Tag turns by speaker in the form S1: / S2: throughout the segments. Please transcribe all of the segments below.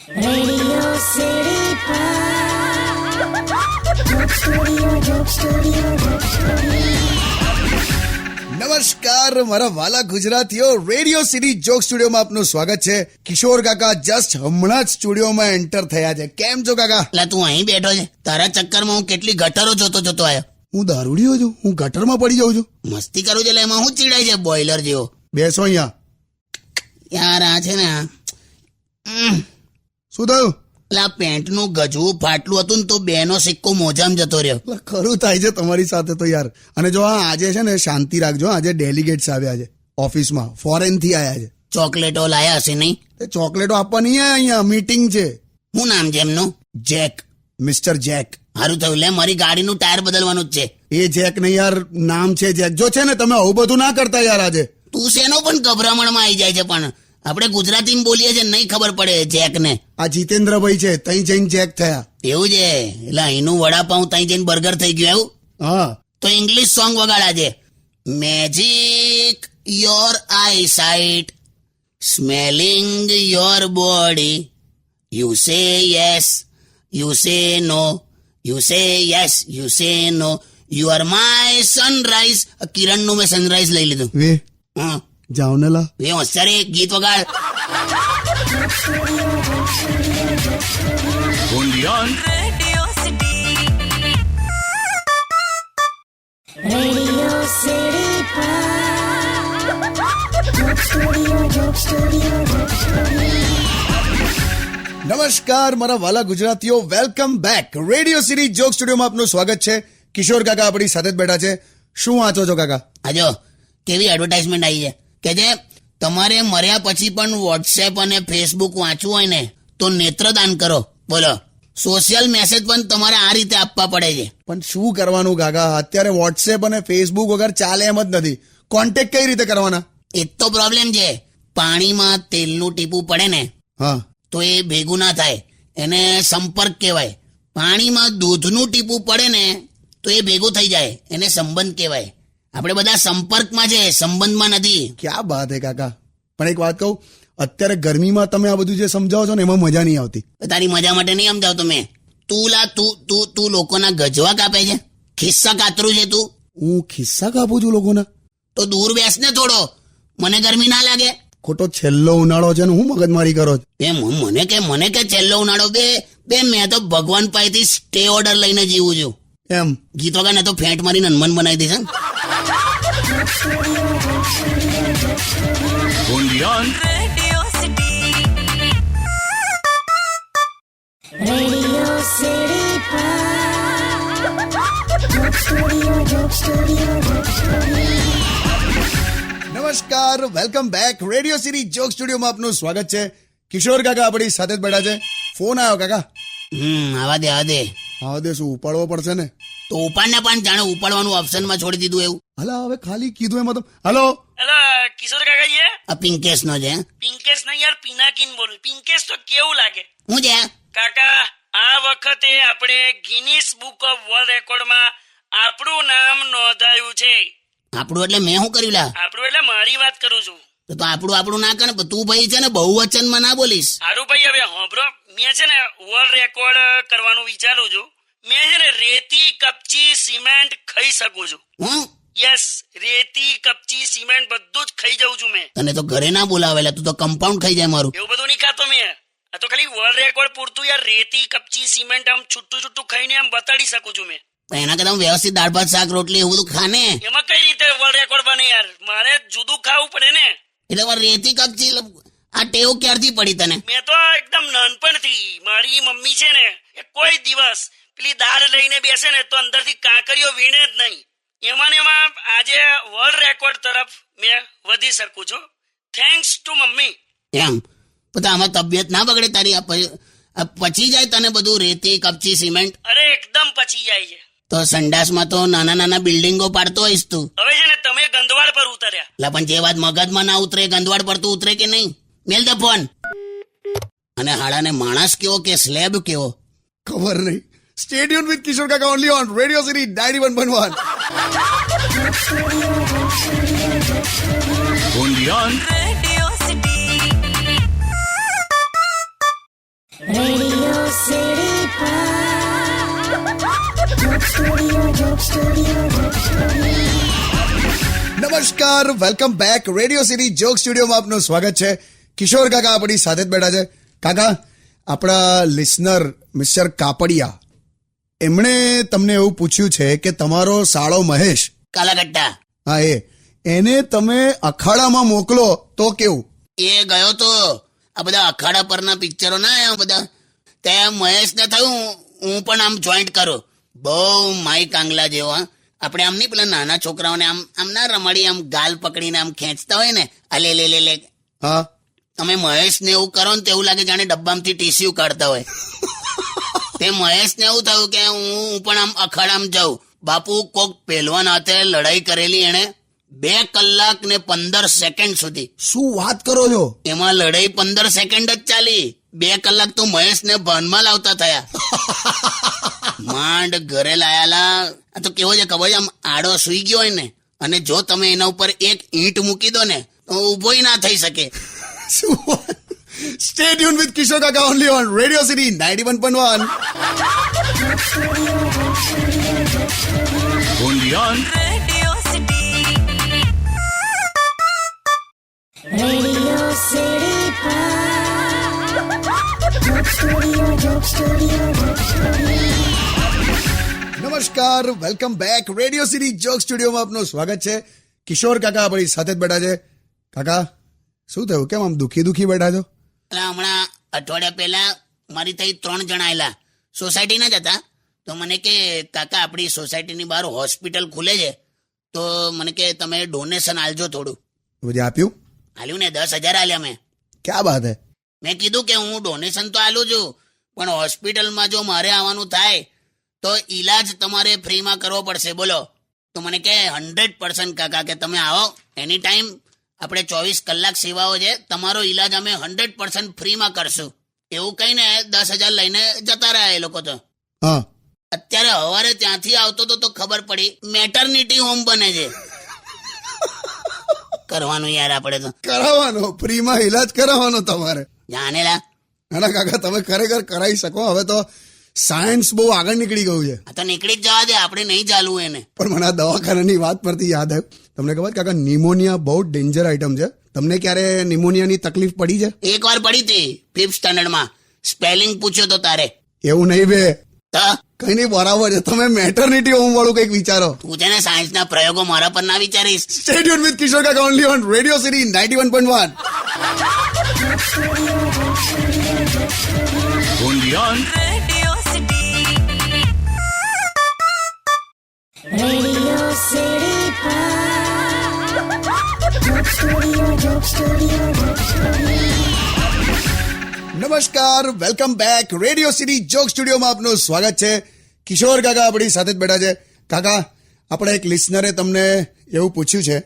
S1: Radio City Joke Studio, Joke Studio, Joke Studio.
S2: નમસ્કાર મારા વાલા ગુજરાતીઓ, રેડિયો સિટી જોક સ્ટુડિયોમાં આપનું સ્વાગત છે. કિશોર કાકા જસ્ટ હમણાં જ સ્ટુડિયોમાં એન્ટર થયા છે. કેમ છો કાકા?
S3: એટલે તું અહીં બેઠો છે, તારા ચક્કરમાં હું કેટલી ગટરો જોતો આવ્યો.
S2: હું દારૂડિયો છું, હું ગટરમાં પડી જાઉં છું.
S3: મસ્તી કરું છે એટલે એમાં હું ચીડાય છે બોઇલર જેવો.
S2: બેસો અહીંયા.
S3: યાર આ છે ને
S2: શું થયું?
S3: એટલે આ પેન્ટનું ગજવું ફાટલું હતું ને તો બેનો સિક્કો મોજામાં જતો રહ્યો.
S2: ખરું થાય છે તમારી સાથે તો યાર. અને જો આજે છે ને શાંતિ રાખજો, આજે ડેલિગેટ્સ આવ્યા છે ઓફિસમાં, ફોરેન થી આવ્યા છે.
S3: ચોકલેટો લાયા હશે નહીં?
S2: તે ચોકલેટો આપવા નહીં આવ્યા, અહીંયા મીટિંગ છે.
S3: શું નામ છે એમનું?
S2: Jack, mister Jack.
S3: સારું થયું, લે મારી ગાડીનું ટાયર બદલવાનું જ છે.
S2: એ જેક નહીં યાર, નામ છે જેક. જો છે ને તમે આવું બધું ના કરતા યાર. આજે
S3: તું શેનો પણ ગભરામણમાં આવી જાય છે, પણ આપણે ગુજરાતીમાં બોલીએ છીએ નહીં ખબર પડે જેક ને.
S2: આ જીતેન્દ્રભાઈ છે, તઈ જઈને જેક થયા.
S3: એવું છે? એટલે અહીંનું વડાપાઉં ત્યાં જઈને બર્ગર થઈ ગયું એવું?
S2: હા
S3: તો ઇંગ્લિશ સોંગ વગાડા છે. Magic your eyesight, smelling your body, you say yes, you say no, you say yes, you say no, you are my sunrise. કિરણનું મેં સનરાઈઝ લઈ લીધું.
S2: વે
S3: હા
S2: જાઓ ને લા.
S3: એ હોશિયાર ગીત વગાડ.
S1: Radio City Joke Studio, Joke Studio, Joke Studio.
S2: નમસ્કાર મારા વાલા ગુજરાતીઓ, welcome back. Radio city joke સ્ટુડિયોમાં આપનું સ્વાગત છે. કિશોર કાકા આપણી સાથે જ બેઠા છે. શું વાંચો છો કાકા?
S3: આજો કેવી એડવર્ટાઇઝમેન્ટ આવી છે કે જે તમારે મર્યા પછી પણ વોટ્સએપ અને ફેસબુક વાંચવું હોય ને તો નેત્રદાન કરો. બોલો, સોશિયલ મેસેજ પણ તમારે આ રીતે આપવા પડે છે.
S2: પણ શું કરવાનું કાકા? અત્યારે વોટ્સએપ અને ફેસબુક વગર ચાલે એમ જ નથી. કોન્ટેક્ટ કઈ રીતે કરવાના?
S3: એ જ તો પ્રોબ્લેમ છે. પાણીમાં તેલનું ટીપું પડે ને
S2: હા
S3: તો એ ભેગું ના થાય, એને સંપર્ક કહેવાય. પાણીમાં દૂધનું ટીપું પડે ને તો એ ભેગું થઈ જાય, એને સંબંધ કહેવાય. આપણે બધા સંપર્કમાં છે, સંબંધમાં નથી.
S2: ક્યાં વાત હે કાકા. પણ એક વાત કહું, અત્યારે ગરમીમાં તમે આ બધું જે સમજાવો છો ને એમાં મજા નહીં આવતી.
S3: તારી મજા માટે નહીં સમજાવતો મેં. તું લોકોના ગજવા કાપે છે, ખિસ્સા કાતરું છે તું.
S2: હું ખિસ્સા કાપું છું લોકોના?
S3: તો દૂર બેસ ને થોડો, મને ગરમી ના લાગે.
S2: ખોટો છેલ્લો ઉનાળો છે ને હું મગજમારી કરો છો?
S3: મને કે છેલ્લો ઉનાળો બે મેં તો ભગવાન પાસેથી સ્ટે ઓર્ડર લઈને જીવું છું.
S2: એમ
S3: ગીત વગર ને તો ફેંટ મારીને હનુમાન બનાવી દઈશ.
S1: Radio City Joke Studio, Joke Studio, Joke Studio.
S2: નમસ્કાર, welcome back. Radio city joke સ્ટુડિયોમાં આપનું સ્વાગત છે. કિશોર કાકા આપણી સાથે જ બેઠા છે. ફોન આવ્યો કાકા.
S3: આવા દે
S2: હા દે, શું ઉપાડવો પડશે ને?
S3: તો ઉપાડને પણ જાણે ઉપાડવાનું ઓપ્શનમાં છોડી દીધું એવું.
S2: હલા હવે ખાલી કીધું એમાં તો. હલો
S4: અલા કિશોર કાકા છે?
S3: આ પિંકેશ નો છે.
S4: પિંકેશ નહીં યાર, પિનાકીન બોલું. પિંકેશ તો કેવું લાગે
S3: હું છે
S4: કાકા? આ વખતે આપણે ગિનીસ બુક ઓફ વર્લ્ડ રેકોર્ડમાં આપણું નામ નોંધાયું છે.
S3: આપણું એટલે મેં શું કર્યું લા?
S4: આપણું એટલે મારી વાત કરું છું.
S3: તો આપણું ના કરે. તું ભાઈ છે ને બહુવચનમાં ના બોલીશ.
S4: સારું ભાઈ, હવે હોભરો. મેં છે ને વર્લ્ડ રેકોર્ડ કરવાનું વિચારું છું. મેં છે ને રેતી, કપચી, સિમેન્ટ ખાઈ શકું છું.
S3: હું
S4: યસ, રેતી, કપચી, સિમેન્ટ બધું જ ખાઈ જાઉં છું મેં.
S3: તને તો ઘરે ના બોલાવેલા, તું તો કમ્પાઉન્ડ ખાઈ જાય મારું.
S4: એવું બધું નહીં ખાતો મેં. આ તો ખાલી વર્લ્ડ રેકોર્ડ પૂરતું યાર રેતી, કપચી, સિમેન્ટ આમ છૂટું ખાઈને આમ બતાડી શકું છું મેં.
S3: પણ એના કરતા વ્યવસ્થિત દાળ ભાત શાક રોટલી એવું બધું ખાને.
S4: એમાં કઈ રીતે વર્લ્ડ રેકોર્ડ બને યાર? મારે જુદું ખાવું પડે ને.
S3: એટલે રેતી કપચી આ ટેવ ક્યારથી પડી તને?
S4: મેં તો એકદમ નાનપણથી. મારી મમ્મી છે ને એ કોઈ દિવસ પેલી દાળ લઈને બેસે ને તો અંદરથી કાંકરીઓ વીણે જ નહીં. એમાં આજે વર્લ્ડ રેકોર્ડ તરફ મેં વધી શકું છું, થેન્ક્સ ટુ મમ્મી.
S3: એમ તો આમાં તબિયત ના બગડે તારી? આ પચી જાય તને બધું રેતી કપચી સિમેન્ટ?
S4: અરે એકદમ પચી જાય છે.
S3: તો સંડાસમાં તો નાના બિલ્ડિંગો પાડતો હોઈશ તું.
S4: હવે છે ને તમે ગંદવાડ પર ઉતર્યા.
S3: એટલે પણ જે વાત મગજમાં ના ઉતરે ગંદવાડ પર તો ઉતરે કે નહીં? મેલ દે ફોન. અને હાડાને માણસ કેવો કે સ્લેબ કેવો
S2: ખબર નહીં. સ્ટે ટ્યુન વિથ કિશોર કાકા only on radio city 91.1.
S5: Radio City.
S1: Radio City Joke Studio, Joke Studio, Joke Studio.
S2: નમસ્કાર, welcome back. Radio city joke સ્ટુડિયોમાં આપનું સ્વાગત છે. કિશોર કાકા આપણી સાથે જ બેઠા છે. કાકા, આપણા લિસનર મિસ્ટર કાપડિયા એમણે તમને એવું પૂછ્યું છે કે તમારો સાળો મહેશ,
S3: કાલાગટ્ટા
S2: હા એને તમે અખાડામાં મોકલો તો કેવું?
S3: એ ગયો તો આ બધા અખાડા પરના પિક્ચરો ના આવ્યા બધા, ત્યાં મહેશને થયું હું પણ આમ જોઈન્ટ કરું. બહુ માઈ કાંગલા જેવો. હા, આપણે આમ નહીં પેલા નાના છોકરાઓને આમ આમ ના રમાડી આમ ગાલ પકડીને આમ ખેંચતા હોય ને, આ લે લે લે લે.
S2: હા,
S3: તમે મહેશને એવું કરો ને તો એવું લાગે જાણે ડબ્બામાંથી ટીસ્યુ કાઢતા હોય. તે મહેશને એવું થયું કે હું પણ આમ અખાડામાં જાઉં. બાપુ, કોક પહેલવાન હાથે લડાઈ કરેલી એણે 2 કલાક ને 15 સેકન્ડ સુધી.
S2: શું વાત કરો છો?
S3: એમાં લડાઈ 15 સેકન્ડ જ ચાલી. 2 કલાક તો મહેશને ભાનમાં લાવતા થયા. માંડ ઘરે લાયાલા. આ તો કેવો છે ખબર છે, આમ આડો સુઈ ગયો હોય ને, અને જો તમે એના ઉપર એક ઈંટ મૂકી દો ને તો ઊભોય ના થઈ શકે.
S2: સ્ટે ટ્યુન વિથ કિશોર કાકા only on radio city 91.1.
S1: Radio City Joke Studio, Joke Studio, Joke Studio.
S2: નમસ્કાર, welcome back. Radio city joke સ્ટુડિયોમાં આપનું સ્વાગત છે. કિશોર કાકા આપણી સાથે જ બેઠા છે. કાકા, શું થયું? કેમ આમ દુખી બેઠા છો?
S3: એટલે હમણાં અઠવાડિયા પહેલા મારી થઈ 3 જણા આવેલા, સોસાયટીના જ હતા. તો મને કે કાકા, આપણી સોસાયટીની બહાર હોસ્પિટલ ખુલે છે, તો મને કે તમે ડોનેશન આલજો થોડું.
S2: બધે આપ્યું?
S3: આલ્યું ને, 10,000 આલ્યા મેં.
S2: ક્યાં બાત હે?
S3: મેં કીધું કે હું ડોનેશન તો આલું છું, પણ હોસ્પિટલમાં જો મારે આવવાનું થાય તો ઈલાજ તમારે ફ્રીમાં કરવો પડશે. બોલો. તો મને કે 100% કાકા કે તમે આવો એની ટાઈમ, આપણે 24 કલાક સેવાઓ છે, તમારો ઈલાજ અમે 100% ફ્રીમાં કરશું. એવું કહીને 10,000 લઈને જતા રહ્યા એ લોકો. તો
S2: હા,
S3: અત્યારે સવારે ત્યાંથી આવતો તો ખબર પડી મેટર્નિટી હોમ બને છે. કરવાનું યાર આપણે તો.
S2: કરાવવાનો, ફ્રીમાં ઇલાજ કરાવવાનો તમારે.
S3: જાણેલા
S2: ના કાકા, તમે ખરેખર કરાવી શકો. હવે તો સાયન્સ બહુ આગળ નીકળી ગયું છે.
S3: આ તો નીકળી જ જવા દે, આપણે નહીં ચાલવું એને.
S2: પણ મને આ દવાખાનાની વાત પરથી યાદ આવ્યું. તમને ખબર છે કાકા, નિમોનિયા બહુ ડેન્જર આઈટમ છે. તમને ક્યારે નિમોનિયાની તકલીફ પડી છે?
S3: એક વાર પડી હતી 5th સ્ટાન્ડર્ડમાં. સ્પેલિંગ પૂછ્યો તો તારે.
S2: એવું નહીં બે,
S3: તો
S2: કઈ નહીં, બરાબર છે. તમે મેટર્નિટી હોમ વાળું કંઈક વિચારો.
S3: તું છે ને સાયન્સના પ્રયોગો મારા પર ના વિચારીશ.
S2: સ્ટે ટ્યુન વિથ કિશોર કાકા only on radio city 91.1.
S1: Radio City Joke Studio, Joke Studio, Joke Studio.
S2: નમસ્કાર, welcome back. Radio city joke સ્ટુડિયોમાં આપનું સ્વાગત છે. કિશોર કાકા આપણી સાથે જ બેઠા છે. કાકા, આપણા એક લિસનરે તમને એવું પૂછ્યું છે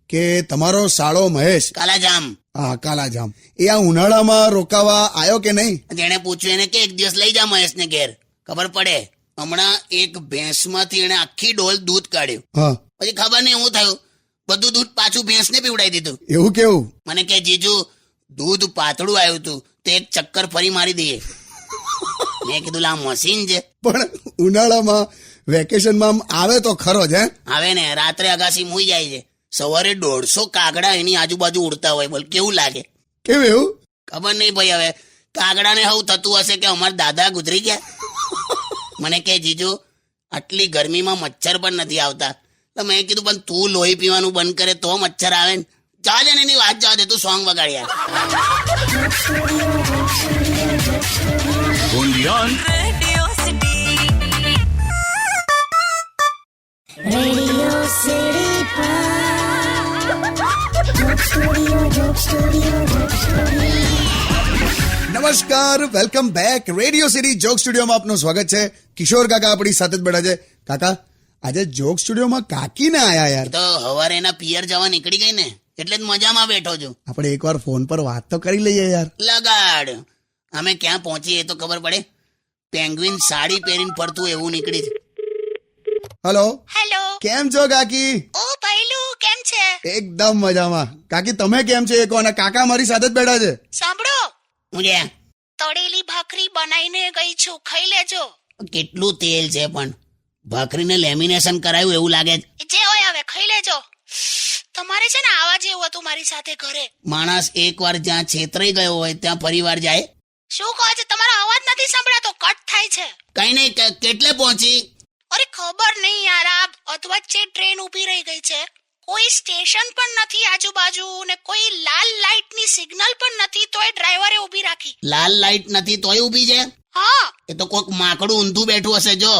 S2: કે તમારો સાળો મહેશ,
S3: કાલાજામ.
S2: હા કાલાજામ, એ આ ઉનાળામાં રોકાવા આવ્યો કે નહીં?
S3: જેને પૂછ્યું એને કે એક દિવસ લઈ જા મહેશને ઘેર, ખબર પડે. હમણાં એક ભેંસમાંથી એને આખી ડોલ દૂધ કાઢ્યું.
S2: હા,
S3: પછી ખબર નહીં શું થયું, બધું દૂધ પાછું ભેંસને પીવડાવી દીધું.
S2: એવું કેવું?
S3: મને કે જીજુ દૂધ પાતળું આવ્યું હતું, તો એક ચક્કર ફરી મારી દઈએ. મેં કીધું લા મશીન છે.
S2: પણ ઉનાળામાં વેકેશનમાં આમ આવે તો ખરો જ.
S3: આવે ને, રાત્રે અગાસી મૂઈ જાય છે, સવારે 150 કાગડા એની આજુબાજુ ઉડતા હોય. બોલ કેવું લાગે?
S2: કેમ એવું?
S3: ખબર નહીં ભાઈ. હવે કાગડાને હવું થતું હશે કે અમારા દાદા ગુજરી ગયા. મને કે જીજુ આટલી ગરમીમાં મચ્છર પણ નથી આવતા. તો મેં કીધું પણ તું લોહી પીવાનું બંધ કરે તો મચ્છર આવે ને. જવા દે ને એની વાત, જવા દે. તું સોંગ વગાડ યાર.
S1: Radio City Joke Studio, Joke Studio, Joke Studio.
S2: નમસ્કાર, welcome back. Radio city joke સ્ટુડિયોમાં આપનું સ્વાગત છે. કિશોર કાકા આપણી સાથે જ બેઠા છે. કાકા, આજે જોક સ્ટુડિયોમાં કાકી ના આયા યાર.
S3: તો હવારે એના પિયર જવા નીકળી ગઈ ને, એટલે જ મજામાં બેઠો છું.
S2: આપણે એકવાર ફોન પર વાત તો કરી લઈએ યાર.
S3: લગાડ. અમે ક્યાં પહોંચીએ એ તો ખબર પડે. પેંગ્વિન સાડી પહેરીને ફરતું એવું નીકળી છે.
S2: હેલો.
S5: હેલો.
S2: કેમ છો કાકી?
S5: ઓ ભૈલું, કેમ છે?
S2: એકદમ મજામાં. કાકી તમે કેમ છે એ કહો ને. કાકા મારી સાથે જ બેઠા છે.
S5: સાંભળો,
S3: હું જે
S5: તળેલી ભાખરી બનાવીને ગઈ છું, ખાઈ લેજો.
S3: કેટલું તેલ છે પણ ભાખરીને લેમિનેશન કરાયું એવું લાગે છે.
S5: જે હોય હવે ખાઈ લેજો. તમારે છે ને આવા જેવું હતું મારી સાથે ઘરે.
S3: માણસ એકવાર જ્યાં છેતરાઈ ગયો હોય ત્યાં ફરીવાર જાય.
S5: શું કહો છો? તમારો અવાજ નથી સંભળાતો, કટ થાય છે.
S3: કઈ નહીં, કેટલે પહોંચી?
S5: અરે ખબર નહીં યાર, આ અધવચ્ચે ટ્રેન ઊભી રહી ગઈ છે. કોઈ સ્ટેશન પણ નથી આજુબાજુ ને કોઈ લાલ લાઇટની સિગ્નલ પણ નથી, તોય ડ્રાઈવરે ઊભી રાખી.
S3: લાલ લાઈટ નથી તોય ઊભી છે?
S5: હા.
S3: એ તો કોઈક માકડું ઊંધું બેઠું હશે. જો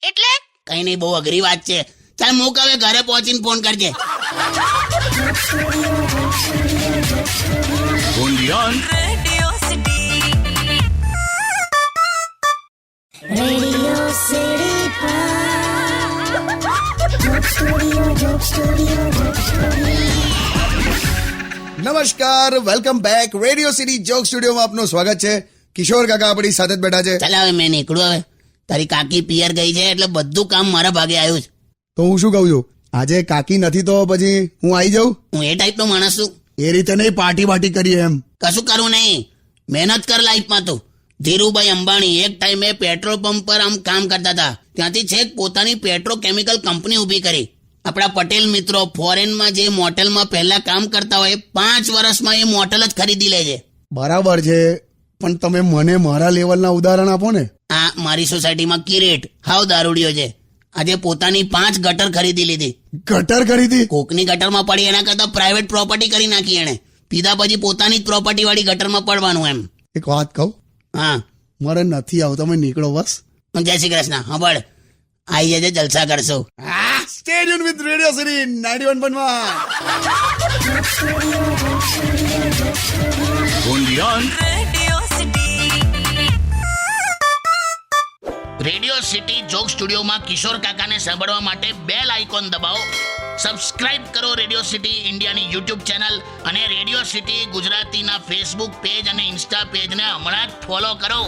S5: એટલે
S3: કઈ નહીં, બહુ અઘરી વાત છે. ચાલ મૂક, હવે ઘરે પહોંચીને ફોન કરજે.
S1: Radio City Joke Studio, Joke Studio, Joke Studio.
S2: નમસ્કાર, welcome back. Radio city joke સ્ટુડિયોમાં આપનું સ્વાગત છે. કિશોર કાકા આપણી સાથે જ બેઠા છે.
S3: ચાલ હવે મેં નીકળું. હવે તારી કાકી પિયર ગઈ છે એટલે બધું કામ મારા ભાગે આવ્યું છે.
S2: તો હું શું કહું છું, આજે કાકી નથી તો પછી હું આવી જાઉં?
S3: હું એ ટાઈપનો માણસ છું.
S2: એ રીતે નહીં, પાર્ટી બાટી કરીએ એમ.
S3: કશું કરવું નહીં, મહેનત કર લાઈફમાં. તો ધીરુભાઈ અંબાણી એક ટાઈમે પેટ્રોલ પંપ પર આમ કામ કરતા હતા, ત્યાંથી છેક પોતાની પેટ્રોકેમિકલ કંપની ઊભી કરી. આપણા પટેલ મિત્રો ફોરેનમાં જે મોટેલમાં પહેલા કામ કરતા હોય 5 વર્ષમાં એ મોટેલ જ ખરીદી લે છે.
S2: બરાબર છે, પણ તમે મને મારા લેવલના ઉદાહરણ આપો ને.
S3: આ મારી સોસાયટીમાં કિરીટ હાવ દારૂડિયો છે. આજે પોતાની 5 ગટર ખરીદી લીધી.
S2: ગટર ખરીદી?
S3: કોકની ગટરમાં પડી એના કરતા પ્રાઇવેટ પ્રોપર્ટી કરી નાખી એને. પીધા પછી પોતાની જ પ્રોપર્ટી વાળી ગટરમાં પડવાનું એમ.
S2: એક વાત કહું?
S3: હા.
S2: મારે નથી આવું, તમે નીકળો બસ.
S3: જય શ્રી કૃષ્ણ. હબળ આવી જજે, જલસા કરશો.
S2: Stay tuned with Radio City 91.1.
S3: Radio city joke સ્ટુડિયોમાં કિશોર કાકાને સાંભળવા માટે બેલ આઇકોન દબાવો. સબસ્ક્રાઇબ કરો રેડિયો સિટી ઇન્ડિયાની યુટ્યુબ ચેનલ અને રેડિયો સિટી ગુજરાતીના ફેસબુક પેજ અને ઇન્સ્ટા પેજને હમણાં જ ફોલો કરો.